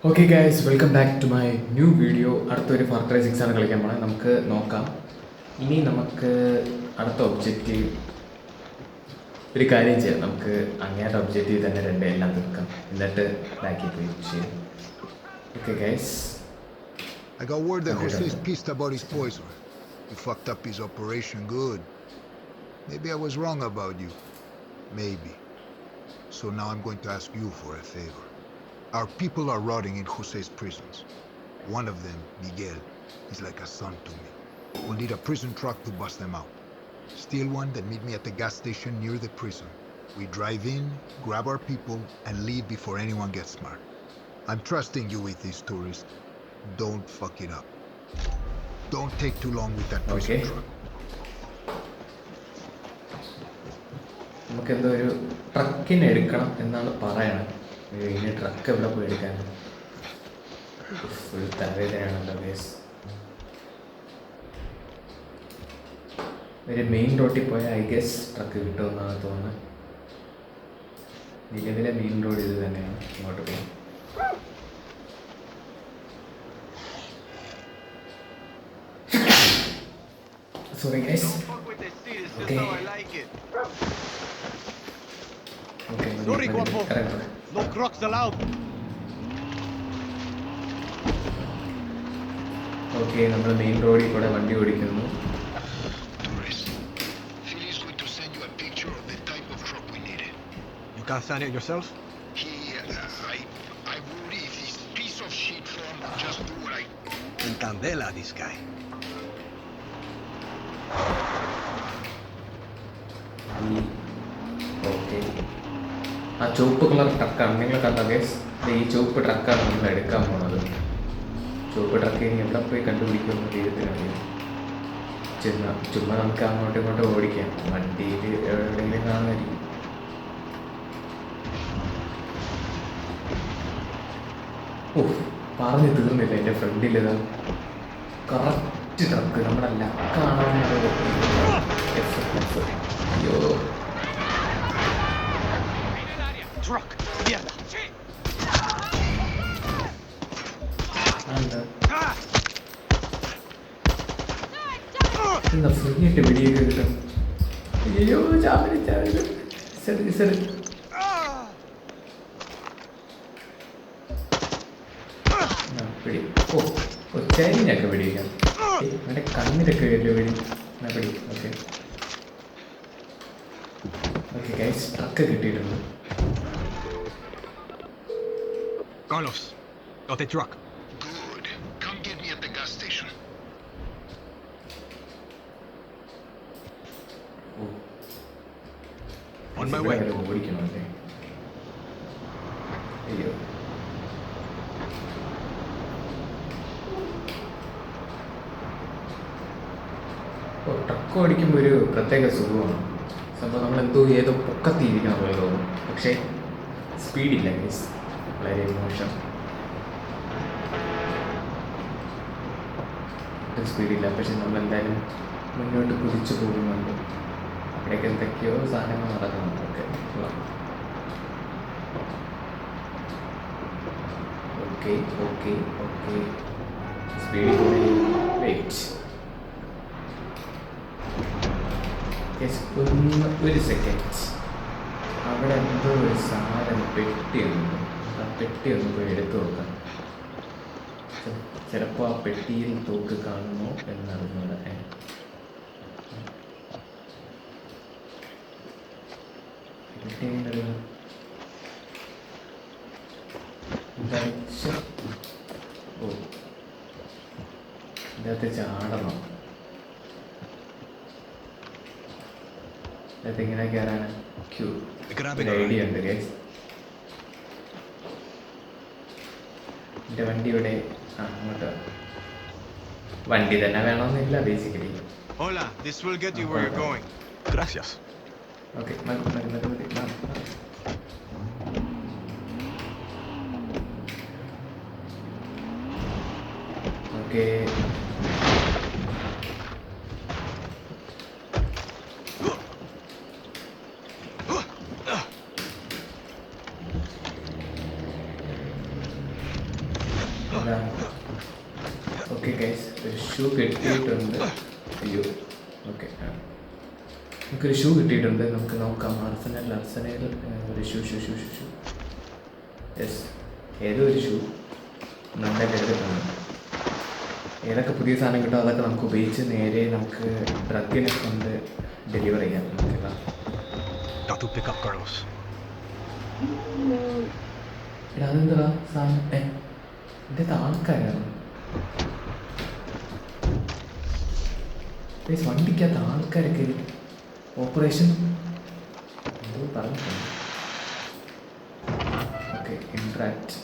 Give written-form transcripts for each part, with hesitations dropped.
Okay guys, welcome back to my new video. അടുത്തൊരു Far Cry 6 ആണ് കളിക്കാൻ പോണത്. നമുക്ക് നോക്കാം. ഇനി നമുക്ക് അടുത്ത ഒബ്ജക്റ്റീവ് ഒരു കാര്യം ചെയ്യാം. നമുക്ക് അങ്ങേരുടെ ഒബ്ജക്റ്റീവ് തന്നെ എല്ലാം തീർക്കാം, എന്നിട്ട് ബാക്കി പോയി ചെയ്യാം. Okay guys, I got word that Jose's pissed about his poison. He fucked up his operation good. Maybe I was wrong about you. Maybe. So now I'm going to ask you for a favor. Our people are rotting in Jose's prisons. One of them, Miguel, is like a son to me. We'll need a prison truck to bust them out. Steal one, then meet me at the gas station near the prison. We drive in, grab our people, and leave before anyone gets smart. I'm trusting you with this, tourist. Don't fuck it up. Don't take too long with that prison truck. നമുക്ക് എന്തോ ഒരു ട്രക്കിന് എടുക്കണം എന്നാണ് പറയണത്. ഇനി truck എവിടെ പോയി എടുക്കാൻ? ഫുൾ തലവേദനയാണല്ലോ ഗൈസ്. ഒരു മെയിൻ റോഡിൽ പോയാൽ ഐ ഗസ് ട്രക്ക് കിട്ടുമെന്നാണ് തോന്നുന്നത്. നിലവിലെ മെയിൻ റോഡ് ഇത് തന്നെയാണ്. ഇങ്ങോട്ട് പോയി sorry guys. Okay No crocs allowed. Okay, നമ്മൾ മെയിൻ റോഡിൽ കൂടെ വണ്ടി ഓടിക്കുന്നു. Tourist, Philly's going to send you a picture of the type of truck we needed. You can't sign it yourself? I worry if this piece of shit form will just do what I... In candela, this guy. Okay, ആ ചുവപ്പ് colour ട്രക്കാണ് നിങ്ങൾ കണ്ട guys. ഈ ചുവപ്പ് ട്രക്കാണ് നമ്മൾ എടുക്കാൻ പോണത്. ചുവപ്പ് ട്രക്ക് ഇനി എവിടെ പോയി കണ്ടുപിടിക്കുമെന്ന് ദൈവത്തിനറിയാം. ചുമ്മാ നമുക്ക് അങ്ങോട്ടും ഇങ്ങോട്ടും ഓടിക്കാം. വണ്ടിയിൽ എവിടെയെങ്കിലും കാണുമായിരിക്കും. ഓ, പറഞ്ഞു തീർന്നില്ല. എൻ്റെ ഫ്രണ്ടിലിതാ കറക്റ്റ് ട്രക്ക്, നമ്മുടെ ലക്കാണെന്നത്. അയ്യോ, Truck! Mierda! എന്താ ഫ്രീ ആയിട്ട് വെടിയൊക്കെ കിട്ടും? അയ്യോ, ചാവല് ചാവല്. ശരി ശരി. പിടി. ഓ, ചരിഞ്ഞൊക്കെ വെടിയിക്കാം. എൻ്റെ കണ്ണിലൊക്കെ വലിയ വെടി. എന്നാ പിടി. ഓക്കെ ഓക്കെ ഗൈസ്, ട്രക്ക് കിട്ടിയിട്ടുണ്ട്. Carlos, got the truck. Good. Come get me at the gas station. On my way. ഓടിക്കണമല്ലേ? അയ്യോ, ട്രക്ക് ഓടിക്കുമ്പോൾ ഒരു പ്രത്യേക സുഖമാണ്. സംഭവം നമ്മളെന്തോ ഏതോ പൊക്കത്തിയിരിക്കണം പോലെ തോന്നും. പക്ഷേ സ്പീഡില്ല ഗൈസ്, വളരെ മോശം. സ്പീഡില്ല, പക്ഷെ നമ്മളെന്തായാലും മുന്നോട്ട് കുതിച്ചു പോകുന്നുണ്ട്. അവിടേക്ക് എന്തൊക്കെയോ സാധനങ്ങൾ നടക്കുന്നുണ്ട്. ഓക്കെ ഓക്കെ ഓക്കെ ഓക്കെ, സ്പീഡിൽ കൂടി. വെയിറ്റ്, ഒരു സെക്കൻഡ്. അവിടെ എന്തോ ഒരു സാധനം പെട്ടിയുണ്ട്. ആ പെട്ടി ഒന്ന് പോയി എടുത്തു നോക്കാം. ചിലപ്പോൾ ആ പെട്ടിയിൽ തോക്ക് കാണുമോ എന്നറിഞ്ഞൂടെ. പെട്ടി ഉണ്ടല്ലോ. ഓ, ഇതിനകത്ത് ചാടണം. ഇതിനകത്ത് ഇങ്ങനെ കയറാൻ ഒരു ഐഡിയ ഉണ്ട് ഗൈസ്. എൻ്റെ വണ്ടി ഇവിടെ. അങ്ങോട്ട് വണ്ടി തന്നെ വേണമെന്നില്ല basically. Hola, this will get you where you're going. Gracias. Okay, okay. Okay guys, ഒരു ഷൂ കിട്ടിയിട്ടുണ്ട്. അയ്യോ, ഓക്കെ, നമുക്കൊരു ഷൂ കിട്ടിയിട്ടുണ്ട്. നമുക്ക് നോക്കാം. അർസനൽ ഒരു ഷൂ യെസ്, ഏതോ ഒരു ഷൂ നമ്മുടെ എടുത്തിട്ടുണ്ട്. ഏതൊക്കെ പുതിയ സാധനം കിട്ടും അതൊക്കെ നമുക്ക് ഉപയോഗിച്ച് നേരെ നമുക്ക് ഡ്രഗിനെ കൊണ്ട് ഡെലിവർ ചെയ്യാം. നമുക്കെല്ലാം Got to pick up Carlos. എടാ അതെന്താ സാധനം? എൻ്റെ ആൾക്കാരാണ് വണ്ടിക്കകത്ത് ആൾക്കാരൊക്കെ ഓപ്പറേഷൻ എന്തോ പറഞ്ഞിട്ടുണ്ട്. Okay, interact.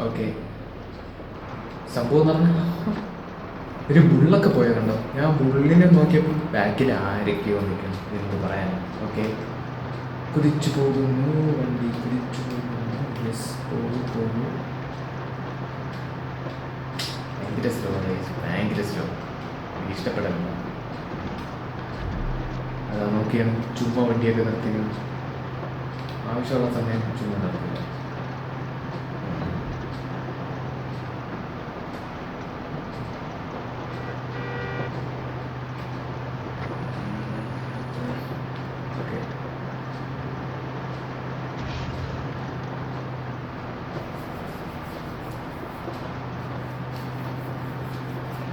ഓക്കെ, സംഭവം എന്ന് പറഞ്ഞാൽ ഒരു ബുള്ളൊക്കെ പോയതുണ്ടോ? ഞാൻ ബുള്ളിനെ നോക്കിയപ്പോൾ ബാക്കിൽ ആരൊക്കെയോ നിൽക്കണം. എന്ത് പറയാൻ? ഓക്കെ, കുതിച്ചു പോകുന്നു വണ്ടി, കുതിച്ചു പോകുന്നു. യെസ്, പോകുന്നു. ഭയങ്കര സ്ലോ, ഭയങ്കര സ്ലോ. എനിക്ക് ഇഷ്ടപ്പെടില്ല. അതാ നോക്കിയാണ് ചുമ്മാ വണ്ടിയൊക്കെ നിർത്തിക്കണം. ആവശ്യമുള്ള സമയം ചുമ്മാ നിർത്തില്ല.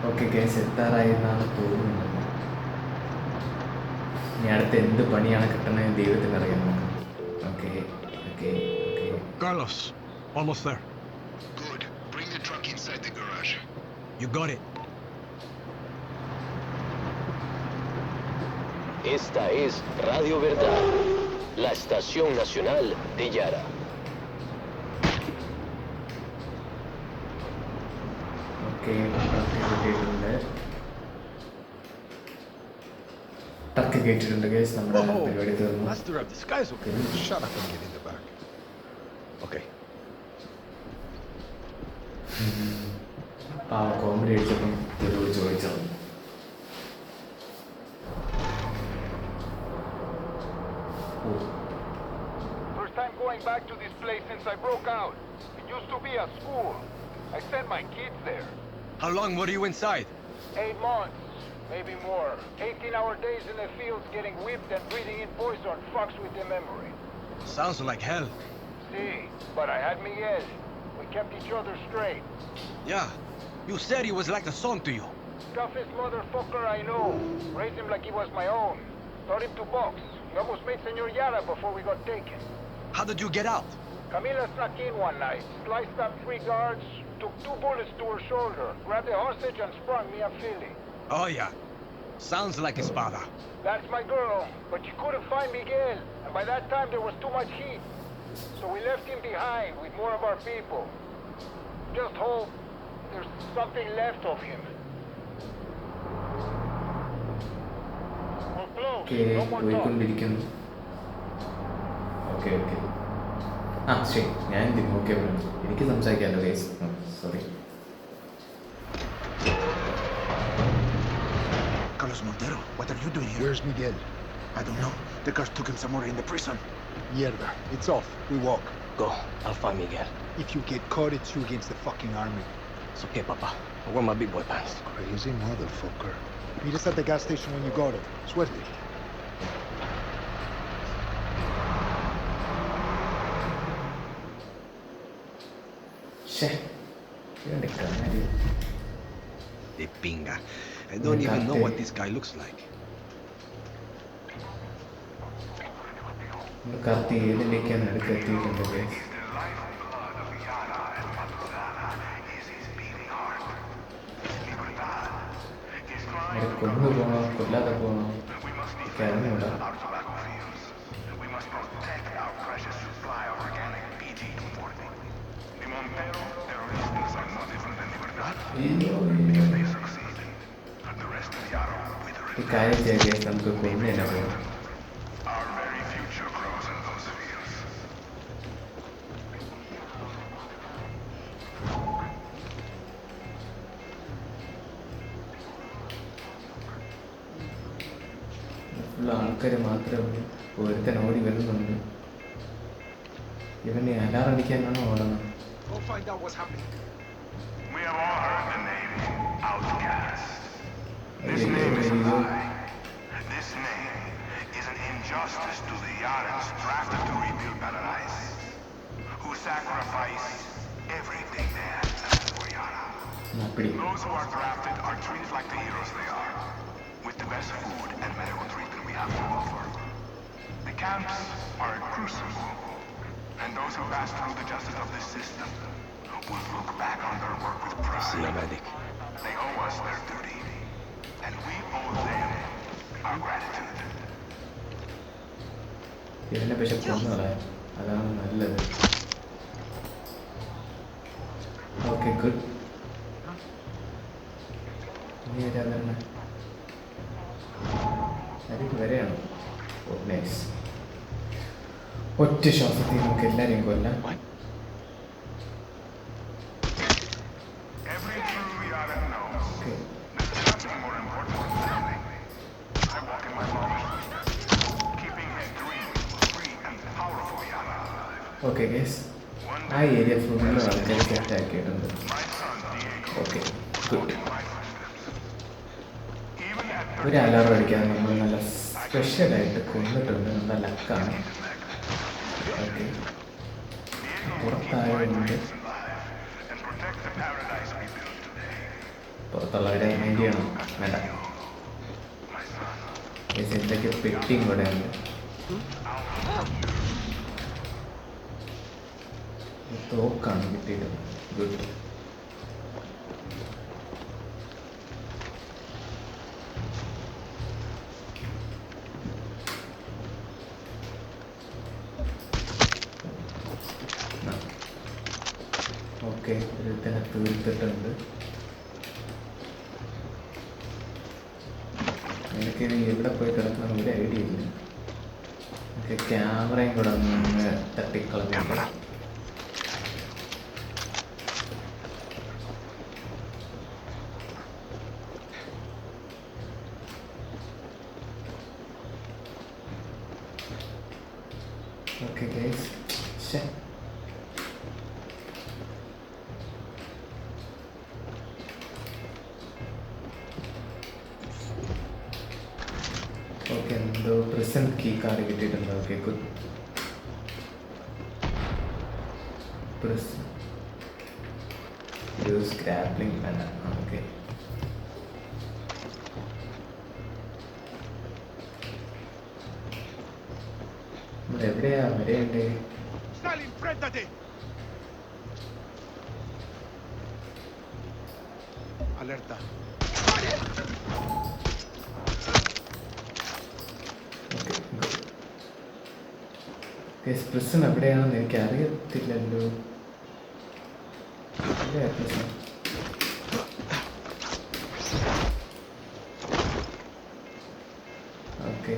ഓക്കെ കേസ് എത്താറായി എന്നാണ് തോന്നുന്നത്. ഇനി അടുത്ത് എന്ത് പണിയാണ് കിട്ടണത് ദൈവത്തിന് അറിയാം. Okay okay okay. Carlos, almost there. Good. Bring the truck inside the garage. You got it. Esta es Radio Verdad, la estación nacional de Yara. Okay, ടക്ക് കേട്ടിട്ടുണ്ട് കേസ്. നമ്മുടെ പരിപാടി തീർന്നു. Master of disguise, okay? Shut up and get in the back. Okay. ആ comedy അടിച്ചപ്പം ഇവരോട് ചോദിച്ചത്. First time going back to this place since I broke out. It used to be a school. I sent my kids there. How long were you inside? 8 months, maybe more. 18-hour days in the fields getting whipped and breathing in poison fucks with the memory. Sounds like hell. See, but I had Miguel. We kept each other straight. Yeah. You said he was like a son to you. Toughest motherfucker I know. Raised him like he was my own. Taught him to box. He almost made Senor Yara before we got taken. How did you get out? Camila snuck in one night, sliced up 3 guards, took 2 bullets to her shoulder, grabbed a hostage and sprung me a Philly. Oh, yeah. Sounds like Espada. That's my girl, but she couldn't find Miguel, and by that time there was too much heat. So we left him behind with more of our people. Just hope there's something left of him. We're close. Okay, No more talk. പോയിക്കൊണ്ടിരിക്കുന്നു. Okay okay. ആ ശരി, ഞാൻ തിരിഞ്ഞു. Okay, എനിക്ക് സംസാരിക്കാമല്ലോ guys. Sorry. Carlos Montero, what are you doing here? Where's Miguel? I don't know. The guards took him somewhere in the prison. Mierda. It's off. We walk. Go, I'll find Miguel. If you get caught, it's you against the fucking army. It's okay, Papa. I wear my big boy pants. Crazy motherfucker. Meet us at the gas station when you got it. Suerte. ഷേ, ഇവൻ്റെ കാര്യം. De pinga. I don't even know what this guy looks like. Correct ഏതിലേക്കാണ് അടുത്ത് എത്തിയിട്ടുണ്ട് case. അവിടെ കൊന്നു പോകണോ കൊല്ലാതെ പോകണോ ഒക്കെ അറിഞ്ഞൂടാ. ഈ കാര്യം ചെയ്യാൻ കേസ് നമുക്ക് കൊന്നു തന്നെ പോകാം. ഫുള്ള് ആൾക്കാർ മാത്രമേ ഉള്ളൂ. ഒരുത്തൻ ഓടി വരുന്നുണ്ട്. ഇവന് അലാറം അടിക്കാനാണോ ഓടുന്നത്? Go find out what's happening. We have all heard the name, Outcast. This അയ്യോ, name is a അയ്യോ. lie. This name is an injustice to the Yarans drafted to rebuild Paradise, who sacrifice everything they have for Yara. അപ്പടി Those who are drafted are treated like the heroes they are, with the best food and medical treatment we have to offer. The camps are a crucible, and those who pass through the justice of this system will look back on their work with pride. Cinematic. They owe us their duty, and we owe them our gratitude. ഇവനെ പക്ഷെ കൊന്നതാ, അതാണ് നല്ലത്. Okay good. ഇനി വരാൻ വരണേ അരിക്ക് വരെയാണ്. ഓ nice. ഒറ്റ ശ്വാസത്തിൽ നമുക്ക് എല്ലാവരെയും കൊല്ലാം. Every true Yaran knows okay there's nothing more important than family. I walk in my father's footsteps, keeping his dream free and powerful Yara alive. Okay guys, ആ ഏരിയ ഫുള്ള് ആൾക്കാർ സെറ്റ് ആക്കിയിട്ടുണ്ട്. My son Diego okay good. in my footsteps. Even at ഒരു alarm അടിക്കാതെ നമ്മൾ നല്ല സ്പെഷ്യലായിട്ട് കൊന്നിട്ടുണ്ട്. നല്ല ലക്കാണ്. ഓക്കെ പുറത്തായതുകൊണ്ട് and protect the paradise we built today. പുറത്തുള്ളവരെ മൈൻഡ് ചെയ്യണം. വേണ്ട. ഗേസ്, എന്തൊക്കെ പെട്ടിയും കൂടെ ഉണ്ട്. തോക്കാണ് കിട്ടിയത്. ഗുഡ്. ഓക്കെ, ഇതിനെ തീർത്തിട്ടുണ്ട്. എനിക്കിനി എവിടെ പോയി കിടക്കണം ഒരു ഐഡിയ ഇല്ല. ഓക്കെ, ക്യാമറയും കൂടെ ഒന്ന് തട്ടിക്കളഞ്ഞു. ഓക്കെ ഗൈസ്, ശേ ഓക്കെ, എന്തോ പ്രസന്റ് കീ കാർഡ് കിട്ടിയിട്ടുണ്ട്. Okay good. യൂസ് ഗ്രാപ്ലിംഗ് വേണ്ട. ഓക്കെ, ഇവിടെ എവിടെയാ വരേണ്ടേ? Stalin, préndate. Alerta. Okay good. Guys, present എവിടെയാണെന്ന് എനിക്ക് അറിയത്തില്ലല്ലോ. എവിടെയാ പ്രസന്റ്? ഓക്കെ,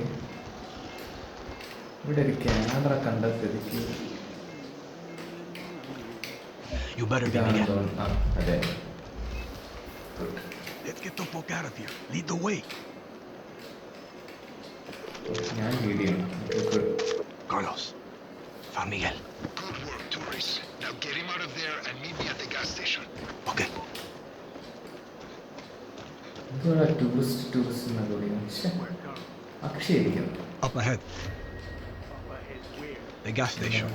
ഇവിടെ ഒരു ക്യാമറ കണ്ട സ്ഥിതിക്ക് You better be ഇതാണെന്ന് Miguel. തോന്നുന്നു. ആ അതെ, good. Let's get the fuck out of here. Lead the way. ഞാൻ ലീഡ് ചെയ്യണം. Okay good. Carlos. Found Miguel. Good work, tourists. Now get him out of there and meet me at the gas station. Okay. എന്തുവാ tourist എന്നൊക്കെ വിളിക്കുന്നത്? അക്ഷയ ഇരിക്കുന്നു. Up ahead. The gas station.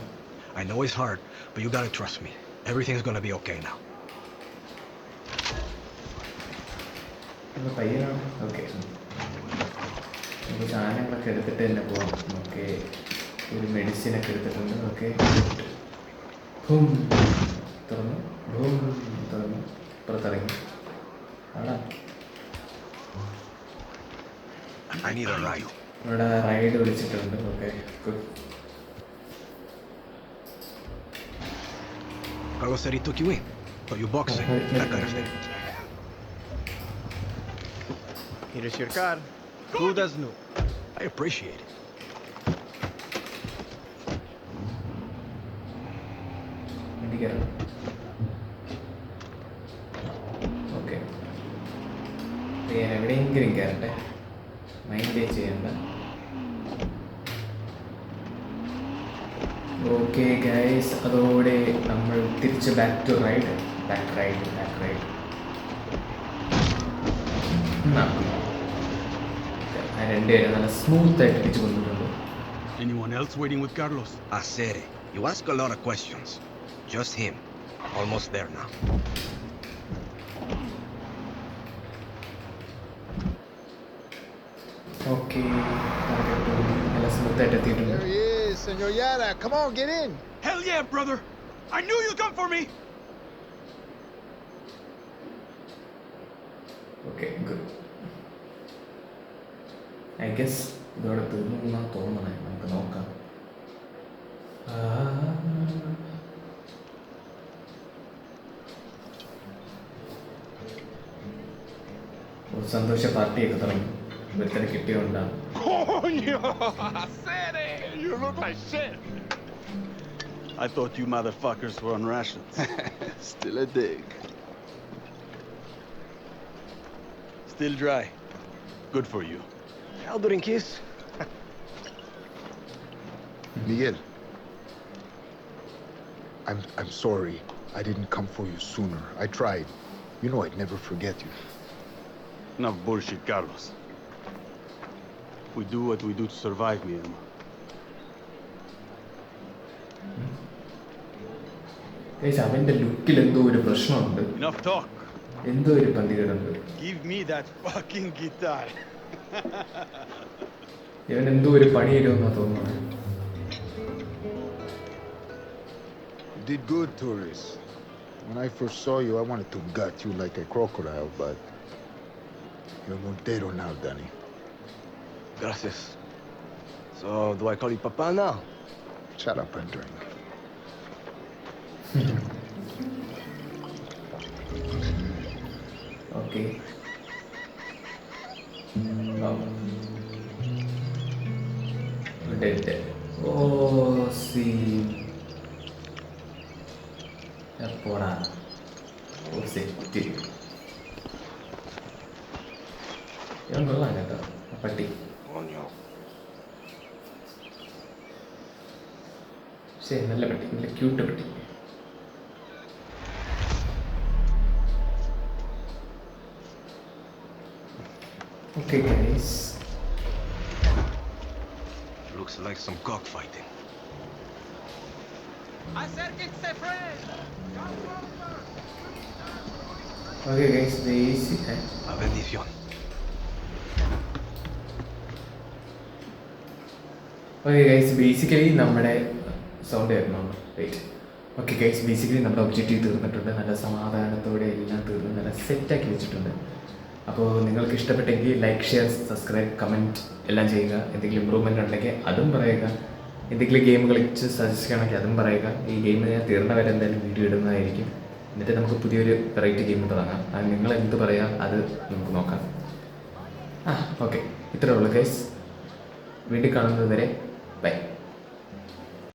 I know it's hard, but you gotta trust me. Everything's gonna be okay now. ഒന്ന് പയ്യനാണ്. Okay, നമുക്ക് സാധനങ്ങളൊക്കെ എടുത്തിട്ട് തന്നെ പോവാം. ഓക്കെ, ഒരു മെഡിസിനൊക്കെ എടുത്തിട്ടുണ്ട്. ഓക്കെ, ഭൂം തുറന്നു, ഭൂം തുറന്നു, പുറത്തിറങ്ങി. ആടാ, I need a ride. ഇവിടെ റൈഡ് വിളിച്ചിട്ടുണ്ട്. Okay good. Carlos said he took you in, but you boxing, that kind of thing. Here's your car. Good as new. I appreciate it. വണ്ടി കയറണം. Okay, ഞാൻ എവിടെയെങ്കിലും കയറട്ടെ, മൈൻഡ് ചെയ്യണ്ട. Okay guys, അതോടെ നമ്മൾ തിരിച്ച് ബാക്ക് റൈഡ്. രണ്ടുപേരും നല്ല സ്മൂത്തായിട്ട് ഇടിച്ച് കൊണ്ടിട്ടുണ്ട്. Anyone else waiting with Carlos? Acere. You ask a lot of questions. Just him. Almost there now. Okay, നല്ല സ്മൂത്തായിട്ട് എത്തിയിട്ടുണ്ട്. There he is, Senor Yara. Come on, get in. Hell yeah, brother! I knew you'd come for me! Okay, good. I guess ഇതോടെ തീർന്നു എന്നാണ് തോന്നണേ. നമുക്ക് നോക്കാം. ഒരു സന്തോഷ പാർട്ടിയൊക്കെ തുടങ്ങി. ഇവരുടെ കിട്ടിയോണ്ടാണ്. Coño! Acere! You look like shit! I thought you motherfuckers were on rations. Still a dig. Still dry. Good for you. Eldering kiss. Miguel. I'm sorry. I didn't come for you sooner. I tried. You know I'd never forget you. Enough bullshit, Carlos. We do what we do to survive, mi hermano. Guys, അവൻ്റെ ലുക്കിൽ എന്തോ ഒരു പ്രശ്നമുണ്ട്. Enough talk. എന്തോ ഒരു പന്തികേടുണ്ട്. Give me that fucking guitar. ഇവൻ എന്തോ ഒരു പണി തരുമെന്നാ തോന്നുന്നത്. You did good, tourist. When I first saw you, I wanted to gut you like a crocodile, but you're Montero now, Danny. Gracias. So, do I call you Papa now? Shut up and drink. Okay. ഓ സി പോടാ. ഓ set. ഞാൻ കൊള്ളാം കേട്ടോ പട്ടി. Coño. ശരി, നല്ല പട്ടി, നല്ല ക്യൂട്ട് പട്ടി. Okay, guys. Looks like some cockfighting. Okay, guys, easy. La bendición. Okay, guys, basically നമ്മുടെ സൗണ്ട് വരുന്നുണ്ട്. വെയിറ്റ്. ഓക്കെ ഗൈസ്, ബേസിക്കലി നമ്മുടെ ഒബ്ജക്റ്റീവ് തീർന്നിട്ടുണ്ട്. നല്ല സമാധാനത്തോടെ എല്ലാം തീർന്ന് നല്ല സെറ്റാക്കി വെച്ചിട്ടുണ്ട്. അപ്പോൾ നിങ്ങൾക്ക് ഇഷ്ടപ്പെട്ടെങ്കിൽ ലൈക്ക്, ഷെയർ, സബ്സ്ക്രൈബ്, കമൻറ്റ് എല്ലാം ചെയ്യുക. എന്തെങ്കിലും ഇമ്പ്രൂവ്മെൻ്റ് ഉണ്ടെങ്കിൽ അതും പറയുക. എന്തെങ്കിലും ഗെയിം കളിച്ച് സജസ്റ്റ് ചെയ്യണമെങ്കിൽ അതും പറയുക. ഈ ഗെയിം ഞാൻ തീർന്നവരെ എന്തായാലും വീഡിയോ ഇടുന്നതായിരിക്കും. എന്നിട്ട് നമുക്ക് പുതിയൊരു വെറൈറ്റി ഗെയിം തുടങ്ങാം. അത് നിങ്ങൾ എന്ത് പറയുക അത് നമുക്ക് നോക്കാം. ഓക്കെ, ഇത്രയേ ഉള്ളൂ ഗൈസ്. വീണ്ടും കാണുന്നത് വരെ ബൈ.